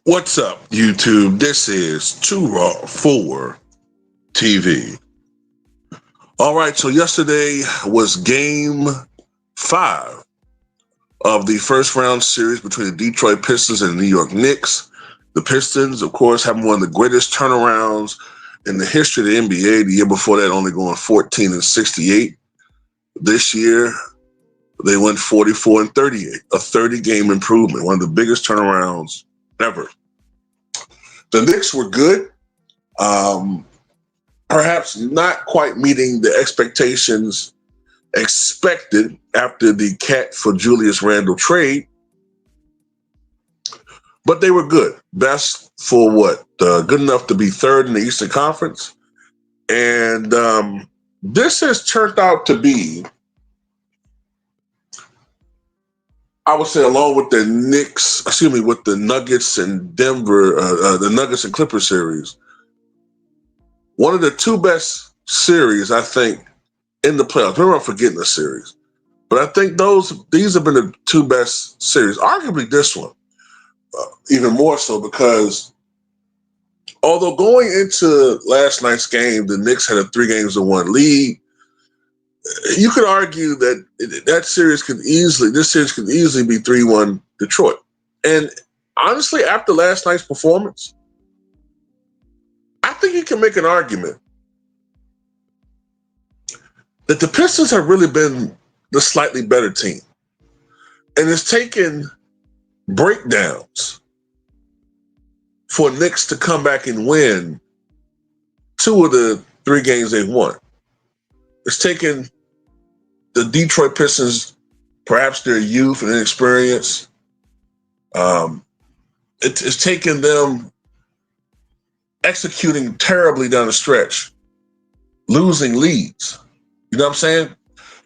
What's up, YouTube? This is Too Raw for TV. All right, so yesterday was game 5 of the first round series between the Detroit Pistons and the New York Knicks. The Pistons, of course, having one of the greatest turnarounds in the history of the NBA. The year before that, only going 14-68. This year, they went 44-38, a 30-game improvement, one of the biggest turnarounds ever. The Knicks were good, perhaps not quite meeting the expectations expected after the Cat for Julius Randle trade, but they were good. Best for what? Good enough to be third in the Eastern Conference. And this has turned out to be, I would say, along with the with the Nuggets and the Nuggets and Clippers series, one of the two best series, I think, in the playoffs. Remember, I'm forgetting the series. But I think these have been the two best series. Arguably this one, even more so, because although going into last night's game, the Knicks had a 3-1 lead, you could argue that this series could easily be 3-1 Detroit. And honestly, after last night's performance, I think you can make an argument that the Pistons have really been the slightly better team. And it's taken breakdowns for Knicks to come back and win 2 of the 3 games they've won. It's taken the Detroit Pistons, perhaps their youth and inexperience. It's taken them executing terribly down the stretch, losing leads. You know what I'm saying?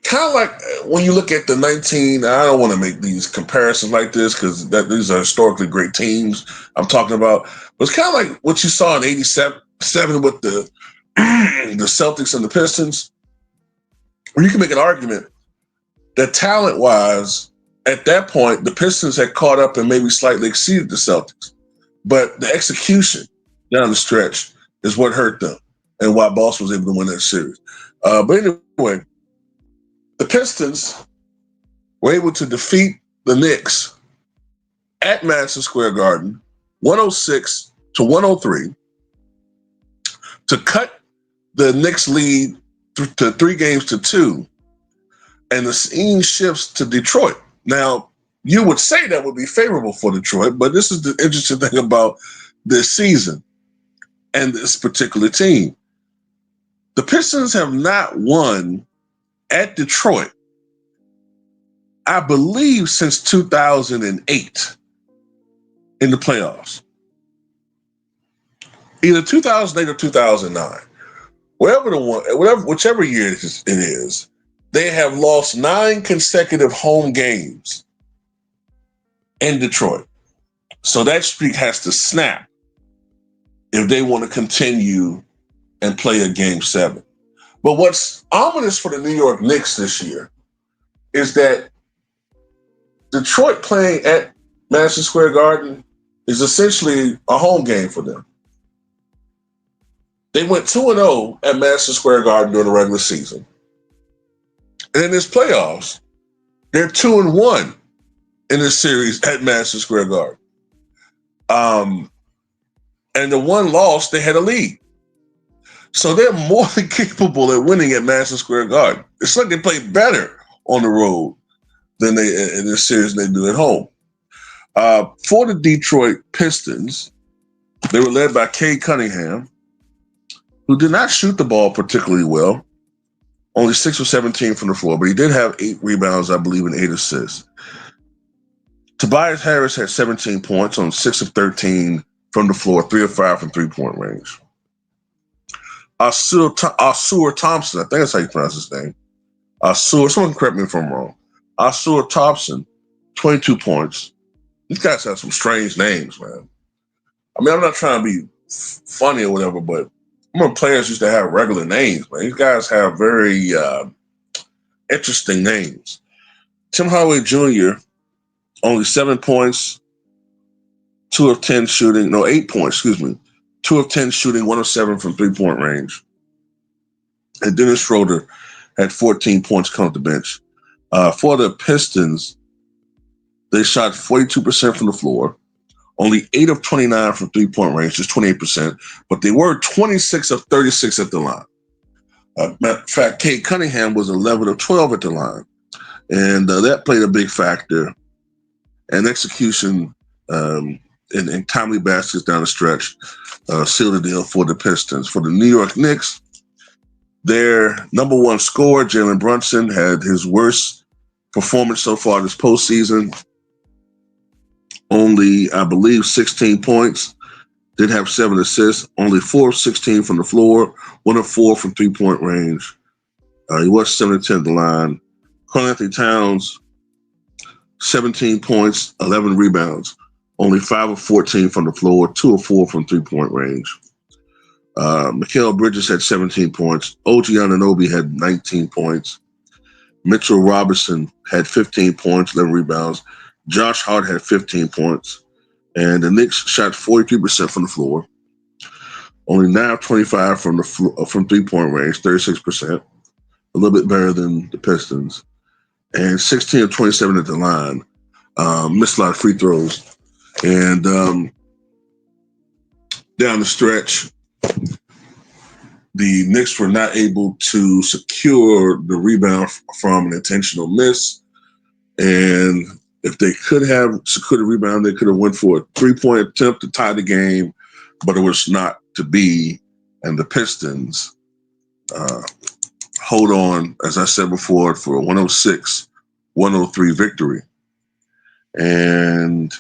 Kind of like when you look at the I don't want to make these comparisons like this because these are historically great teams I'm talking about. But it's kind of like what you saw in '87 with the Celtics and the Pistons, where you can make an argument that talent-wise, at that point, the Pistons had caught up and maybe slightly exceeded the Celtics. But the execution down the stretch is what hurt them and why Boston was able to win that series. But anyway, the Pistons were able to defeat the Knicks at Madison Square Garden, 106-103, to cut the Knicks lead to 3-2, and the scene shifts to Detroit. Now, you would say that would be favorable for Detroit, but this is the interesting thing about this season and this particular team. The Pistons have not won at Detroit, I believe, since 2008 in the playoffs. Either 2008 or 2009. Whichever year it is, they have lost 9 consecutive home games in Detroit. So that streak has to snap if they want to continue and play a Game 7. But what's ominous for the New York Knicks this year is that Detroit playing at Madison Square Garden is essentially a home game for them. They went 2-0 at Madison Square Garden during the regular season. And in this playoffs, they're 2-1 in this series at Madison Square Garden. And the one loss, they had a lead. So they're more than capable at winning at Madison Square Garden. It's like they play better on the road than they in this series than they do at home. For the Detroit Pistons, they were led by Cade Cunningham, who did not shoot the ball particularly well. Only 6 of 17 from the floor, but he did have 8 rebounds, I believe, and 8 assists. Tobias Harris had 17 points on 6 of 13 from the floor, 3 of 5 from three-point range. Ausar Thompson, I think that's how you pronounce his name. Someone correct me if I'm wrong. Ausar Thompson, 22 points. These guys have some strange names, man. I mean, I'm not trying to be funny or whatever, but remember players used to have regular names, man. These guys have very interesting names. Tim Hardaway Jr., only 7 points, 2 of 10 shooting, no, 8 points, excuse me. 2 of 10 shooting, 1 of 7 from 3-point range. And Dennis Schroeder had 14 points coming off the bench. For the Pistons, they shot 42% from the floor, only 8 of 29 from 3-point range, just 28%, but they were 26 of 36 at the line. Matter of fact, Kate Cunningham was 11 of 12 at the line, and that played a big factor. And execution and timely baskets down the stretch sealed the deal for the Pistons. For the New York Knicks, their number one scorer, Jalen Brunson, had his worst performance so far this postseason. Only, I believe, 16 points. Did have 7 assists. Only 4 of 16 from the floor. 1 of 4 from 3-point range. He was 7 of 10 at the line. Karl-Anthony Towns, 17 points, 11 rebounds. Only 5 of 14 from the floor. 2 of 4 from 3-point range. Mikal Bridges had 17 points. OG Anunoby had 19 points. Mitchell Robinson had 15 points, 11 rebounds. Josh Hart had 15 points. And the Knicks shot 43% from the floor. Only 9 of 25 from 3-point range, 36%. A little bit better than the Pistons. And 16 of 27 at the line. Missed a lot of free throws. And down the stretch, the Knicks were not able to secure the rebound from an intentional miss. And if they could have secured a rebound, they could have went for a 3-point attempt to tie the game, but it was not to be. And the Pistons hold on, as I said before, for a 106-103 victory. And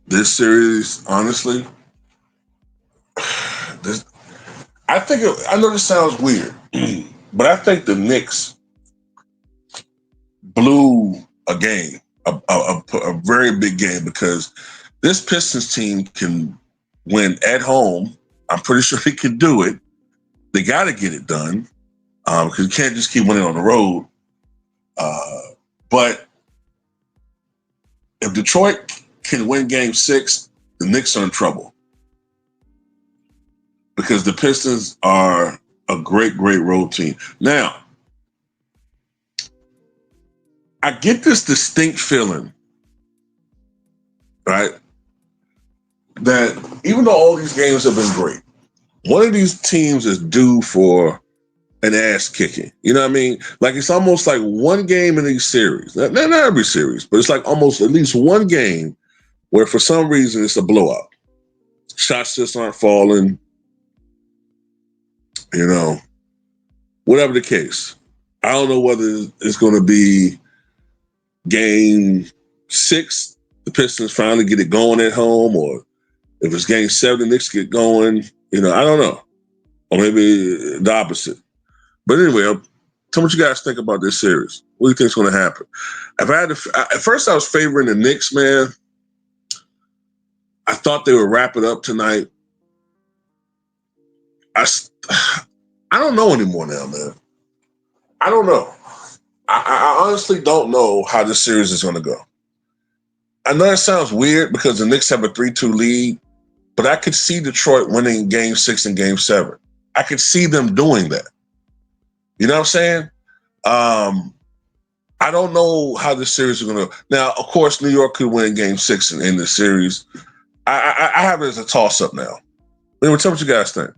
this series, honestly, I know this sounds weird, but I think the Knicks blew a game, a very big game, because this Pistons team can win at home. I'm pretty sure they can do it. They got to get it done because you can't just keep winning on the road. But if Detroit can win Game 6, the Knicks are in trouble because the Pistons are a great, great road team. Now, I get this distinct feeling, right, that even though all these games have been great, one of these teams is due for an ass kicking. You know what I mean? Like, it's almost like one game in these series, not every series, but it's like almost at least one game where for some reason it's a blowout. Shots just aren't falling, you know, whatever the case. I don't know whether it's going to be Game 6, the Pistons finally get it going at home, or if it's Game 7, the Knicks get going. You know, I don't know. Or maybe the opposite. But anyway, tell me what you guys think about this series. What do you think is going to happen? At first I was favoring the Knicks, man. I thought they would wrap it up tonight. I don't know anymore now, man. I don't know. I honestly don't know how this series is going to go. I know it sounds weird because the Knicks have a 3-2 lead, but I could see Detroit winning Game 6 and Game 7. I could see them doing that. You know what I'm saying? I don't know how this series is going to. Now, of course, New York could win Game 6 in this series. I have it as a toss-up now. Anyway, tell me what you guys think.